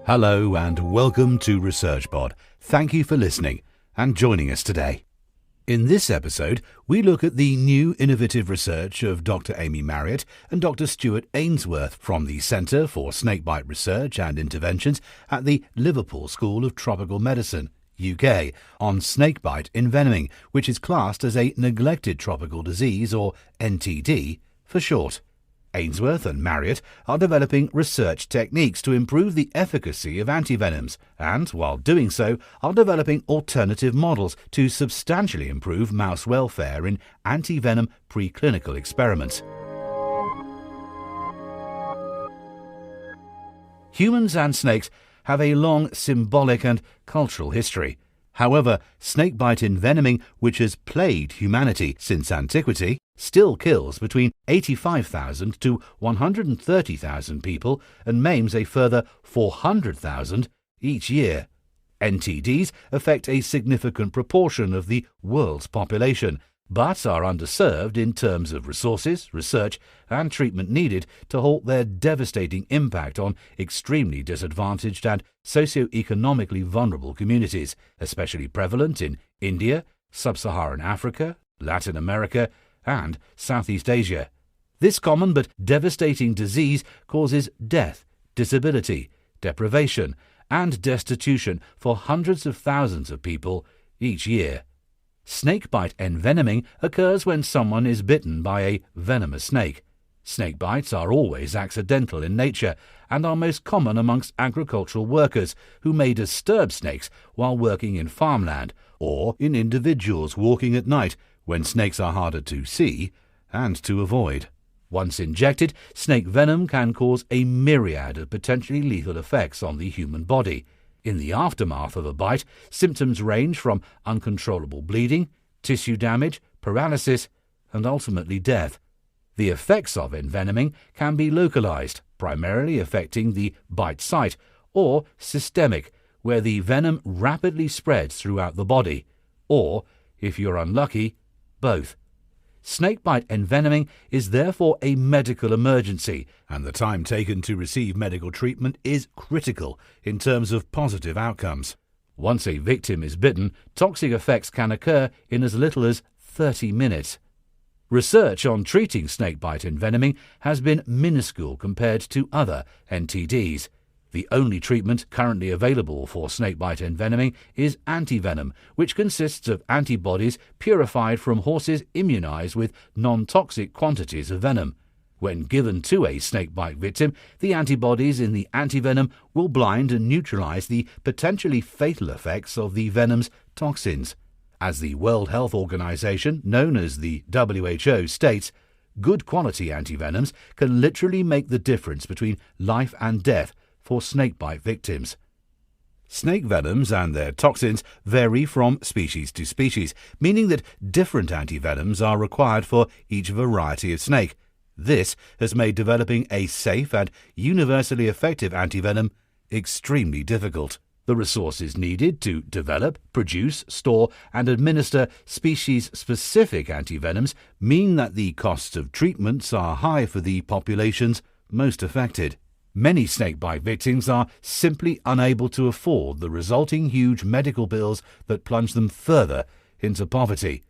Hello and welcome to ResearchPod. Thank you for listening and joining us today. In this episode, we look at the new innovative research of Dr. Amy Marriott and Dr. Stuart Ainsworth from the Centre for Snakebite Research and Interventions at the Liverpool School of Tropical Medicine, UK, on snakebite envenoming, which is classed as a neglected tropical disease, or NTD for short. Ainsworth and Marriott are developing research techniques to improve the efficacy of antivenoms and, while doing so, are developing alternative models to substantially improve mouse welfare in antivenom preclinical experiments. Humans and snakes have a long symbolic and cultural history. However, snakebite envenoming, which has plagued humanity since antiquity, still kills between 85,000 to 130,000 people and maims a further 400,000 each year. NTDs affect a significant proportion of the world's population, but are underserved in terms of resources, research and treatment needed to halt their devastating impact on extremely disadvantaged and socio-economically vulnerable communities, especially prevalent in India, Sub-Saharan Africa, Latin America and Southeast Asia. This common but devastating disease causes death, disability, deprivation and destitution for hundreds of thousands of people each year. Snakebite envenoming occurs when someone is bitten by a venomous snake. Snake bites are always accidental in nature and are most common amongst agricultural workers who may disturb snakes while working in farmland or in individuals walking at night when snakes are harder to see and to avoid. Once injected, snake venom can cause a myriad of potentially lethal effects on the human body. In the aftermath of a bite, symptoms range from uncontrollable bleeding, tissue damage, paralysis, and ultimately death. The effects of envenoming can be localized, primarily affecting the bite site, or systemic, where the venom rapidly spreads throughout the body, or, if you're unlucky, both. Snakebite envenoming is therefore a medical emergency, and the time taken to receive medical treatment is critical in terms of positive outcomes. Once a victim is bitten, toxic effects can occur in as little as 30 minutes. Research on treating snakebite envenoming has been minuscule compared to other NTDs. The only treatment currently available for snakebite envenoming is Antivenom, which consists of antibodies purified from horses immunized with non-toxic quantities of venom. When given to a snakebite victim, the antibodies in the antivenom will blind and neutralize the potentially fatal effects of the venom's toxins. As the World Health Organization, known as the WHO, states, good quality antivenoms can literally make the difference between life and death for snakebite victims. Snake venoms and their toxins vary from species to species, meaning that different antivenoms are required for each variety of snake. This has made developing a safe and universally effective antivenom extremely difficult. The resources needed to develop, produce, store and administer species-specific antivenoms mean that the costs of treatments are high for the populations most affected. Many snakebite victims are simply unable to afford the resulting huge medical bills that plunge them further into poverty.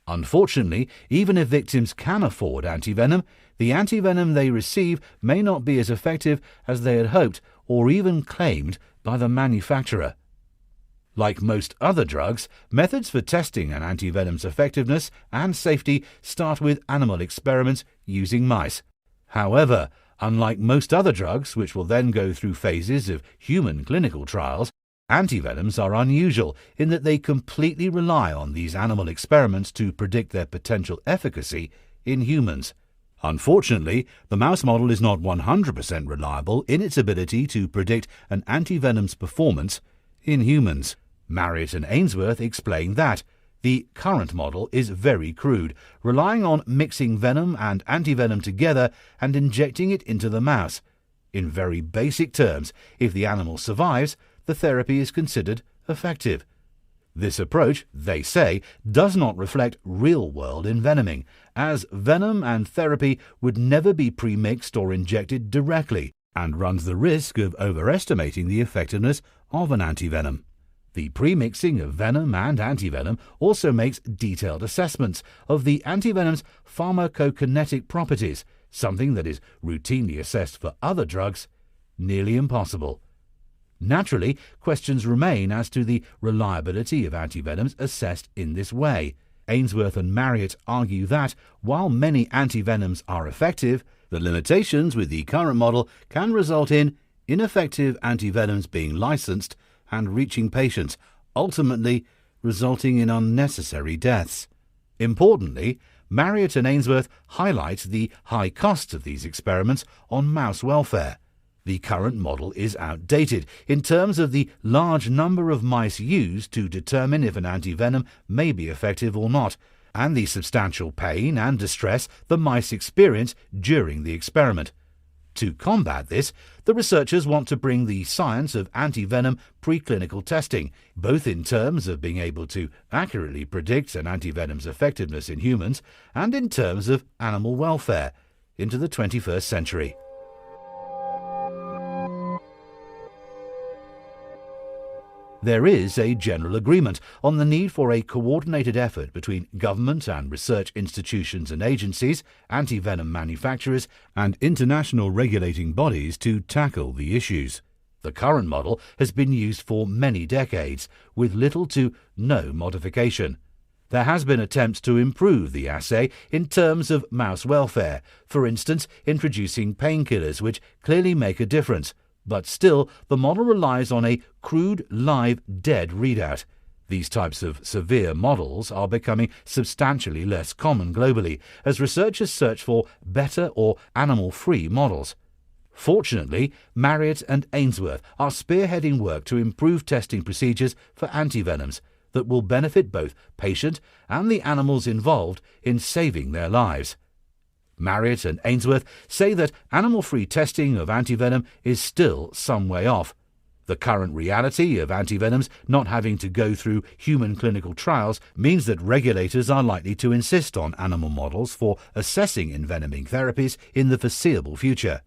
Unfortunately, even if victims can afford antivenom, the antivenom they receive may not be as effective as they had hoped or even claimed by the manufacturer. Like most other drugs, methods for testing an antivenom's effectiveness and safety start with animal experiments using mice. However, unlike most other drugs, which will then go through phases of human clinical trials, antivenoms are unusual in that they completely rely on these animal experiments to predict their potential efficacy in humans. Unfortunately, the mouse model is not 100% reliable in its ability to predict an antivenom's performance in humans. Marriott and Ainsworth explain that the current model is very crude, relying on mixing venom and antivenom together and injecting it into the mouse. In very basic terms, if the animal survives, the therapy is considered effective. This approach, they say, does not reflect real-world envenoming, as venom and therapy would never be pre-mixed or injected directly, and runs the risk of overestimating the effectiveness of an antivenom. The premixing of venom and antivenom also makes detailed assessments of the antivenom's pharmacokinetic properties, something that is routinely assessed for other drugs, nearly impossible. Naturally, questions remain as to the reliability of antivenoms assessed in this way. Ainsworth and Marriott argue that, while many antivenoms are effective, the limitations with the current model can result in ineffective antivenoms being licensed and reaching patients, ultimately resulting in unnecessary deaths. Importantly, Marriott and Ainsworth highlight the high costs of these experiments on mouse welfare. The current model is outdated in terms of the large number of mice used to determine if an antivenom may be effective or not, and the substantial pain and distress the mice experience during the experiment. To combat this, the researchers want to bring the science of antivenom preclinical testing, both in terms of being able to accurately predict an antivenom's effectiveness in humans and in terms of animal welfare, into the 21st century. There is a general agreement on the need for a coordinated effort between government and research institutions and agencies, antivenom manufacturers, and international regulating bodies to tackle the issues. The current model has been used for many decades, with little to no modification. There has been attempts to improve the assay in terms of mouse welfare, for instance introducing painkillers which clearly make a difference, but still the model relies on a crude live dead readout. These types of severe models are becoming substantially less common globally as researchers search for better or animal-free models. Fortunately, Marriott and Ainsworth are spearheading work to improve testing procedures for antivenoms that will benefit both patient and the animals involved in saving their lives. Marriott and Ainsworth say that animal-free testing of antivenom is still some way off. The current reality of antivenoms not having to go through human clinical trials means that regulators are likely to insist on animal models for assessing envenoming therapies in the foreseeable future.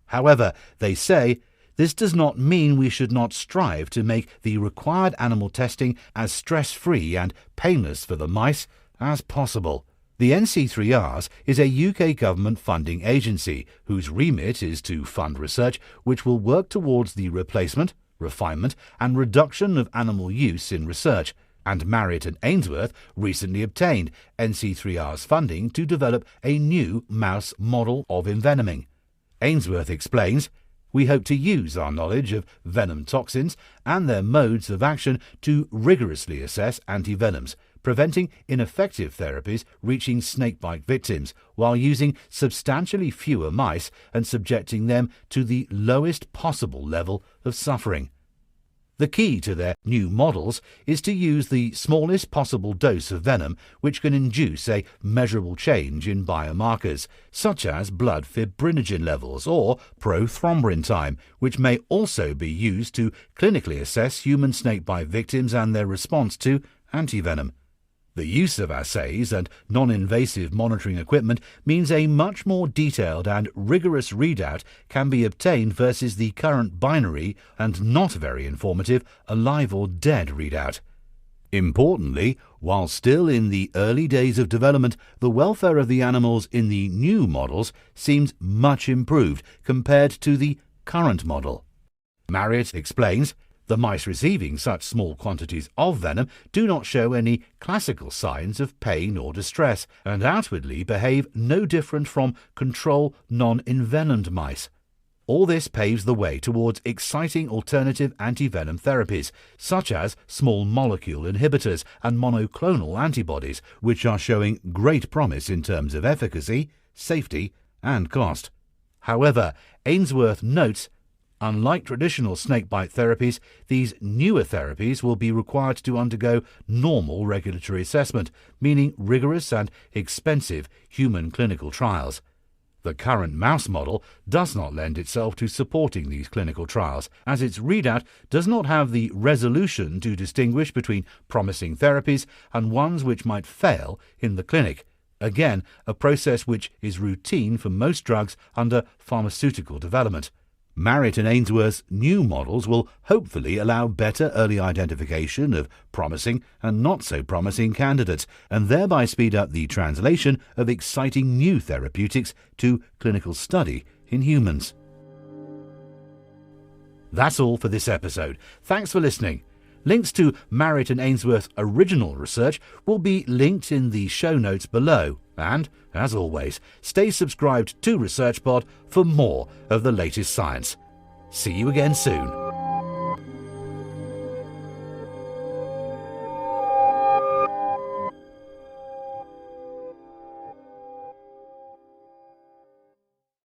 However, they say, this does not mean we should not strive to make the required animal testing as stress-free and painless for the mice as possible. The NC3Rs is a UK government funding agency whose remit is to fund research which will work towards the replacement, refinement and reduction of animal use in research, and Marriott and Ainsworth recently obtained NC3R's funding to develop a new mouse model of envenoming. Ainsworth explains, "We hope to use our knowledge of venom toxins and their modes of action to rigorously assess antivenoms, preventing ineffective therapies reaching snakebite victims while using substantially fewer mice and subjecting them to the lowest possible level of suffering." The key to their new models is to use the smallest possible dose of venom which can induce a measurable change in biomarkers, such as blood fibrinogen levels or prothrombin time, which may also be used to clinically assess human snakebite victims and their response to antivenom. The use of assays and non-invasive monitoring equipment means a much more detailed and rigorous readout can be obtained versus the current binary and not very informative alive or dead readout. Importantly, while still in the early days of development, the welfare of the animals in the new models seems much improved compared to the current model. Marriott explains, "The mice receiving such small quantities of venom do not show any classical signs of pain or distress, and outwardly behave no different from control non-envenomed mice. All this paves the way towards exciting alternative antivenom therapies, such as small molecule inhibitors and monoclonal antibodies, which are showing great promise in terms of efficacy, safety, and cost." However, Ainsworth notes, unlike traditional snakebite therapies, these newer therapies will be required to undergo normal regulatory assessment, meaning rigorous and expensive human clinical trials. The current mouse model does not lend itself to supporting these clinical trials, as its readout does not have the resolution to distinguish between promising therapies and ones which might fail in the clinic. Again, a process which is routine for most drugs under pharmaceutical development. Marriott and Ainsworth's new models will hopefully allow better early identification of promising and not so promising candidates, and thereby speed up the translation of exciting new therapeutics to clinical study in humans. That's all for this episode. Thanks for listening. Links to Marriott and Ainsworth's original research will be linked in the show notes below. And, as always, stay subscribed to ResearchPod for more of the latest science. See you again soon.